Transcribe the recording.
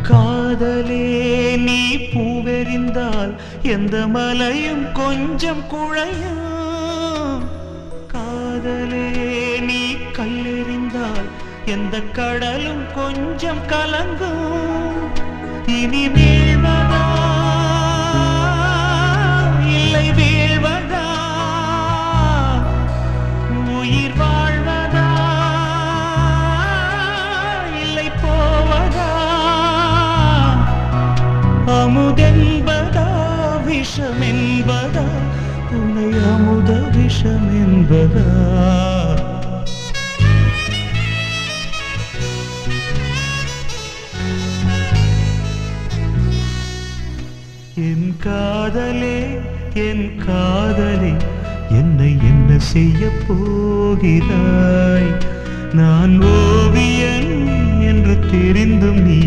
காதலே நீ பூவெறிந்தால் எந்த மலையும் கொஞ்சம் குழையும். காதலே நீ கல்லெறிந்தால் எந்த கடலும் கொஞ்சம் கலங்கும். இனி வீழ்வதா இல்லை வீழ்வதா, உயிர் வாழ்வதா இல்லை போவதா, அமுதென்பதா விஷமென்பதா, துணை அமுத விஷமென்பதா. என் காதலே என் காதலே என்னை என்ன செய்ய போகிறாய்? நான் ஓவியன் என்று தெரிந்தும் நீ